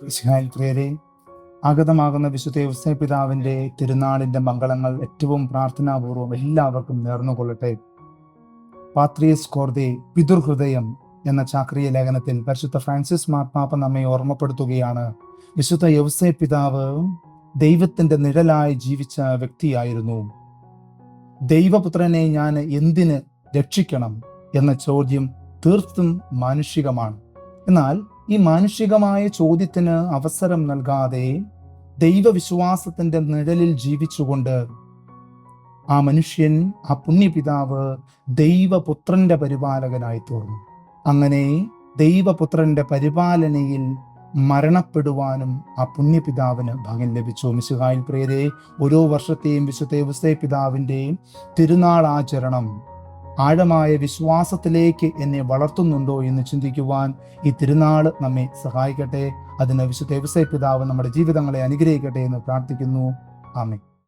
Israel പ്രിയരെ, ആഗതമാകുന്ന വിശുദ്ധ യോസേപ്പ് പിതാവിൻ്റെ തിരുനാളിൻ്റെ മംഗളങ്ങൾ ഏറ്റവും പ്രാർത്ഥനാപൂർവ്വം എല്ലാവർക്കും നേർന്നുകൊള്ളട്ടെ. പാത്രിയസ് കോർദേ പിതൃഹൃദയം എന്ന ചാക്രിയ ലേഖനത്തിൽ പരിശുദ്ധ ഫ്രാൻസിസ് മാർപ്പാപ്പ നമ്മെ ഓർമ്മപ്പെടുത്തുകയാണ്. വിശുദ്ധ യോസേപ്പ് പിതാവ് ദൈവത്തിൻ്റെ നിഴലായി ജീവിച്ച വ്യക്തിയായിരുന്നു. ദൈവപുത്രനെ ഞാൻ എന്തിന് രക്ഷിക്കണം എന്ന ചോദ്യം തീർത്തും മാനുഷികമാണ്. എന്നാൽ ഈ മാനുഷികമായ ചോദ്യത്തിന് അവസരം നൽകാതെ ദൈവവിശ്വാസത്തിന്റെ നിഴലിൽ ജീവിച്ചുകൊണ്ട് ആ മനുഷ്യൻ, ആ പുണ്യപിതാവ് ദൈവപുത്രന്റെ പരിപാലകനായി തീർന്നു. അങ്ങനെ ദൈവപുത്രന്റെ പരിപാലനയിൽ മരണപ്പെടുവാനും ആ പുണ്യപിതാവിന് ഭാഗ്യം ലഭിച്ചു. മിശിഹായിൽ പ്രിയരെ, ഓരോ വർഷത്തെയും വിശുദ്ധ യോസേപ്പ് പിതാവിൻ്റെയും തിരുനാൾ ആചരണം ആഴമായ വിശ്വാസത്തിലേക്ക് എന്നെ വളർത്തുന്നുണ്ടോ എന്ന് ചിന്തിക്കുവാൻ ഈ തിരുനാൾ നമ്മെ സഹായിക്കട്ടെ. അതിന് വിശുദ്ധ യോസേപ്പ് പിതാവ് നമ്മുടെ ജീവിതങ്ങളെ അനുഗ്രഹിക്കട്ടെ എന്ന് പ്രാർത്ഥിക്കുന്നു. ആമേൻ.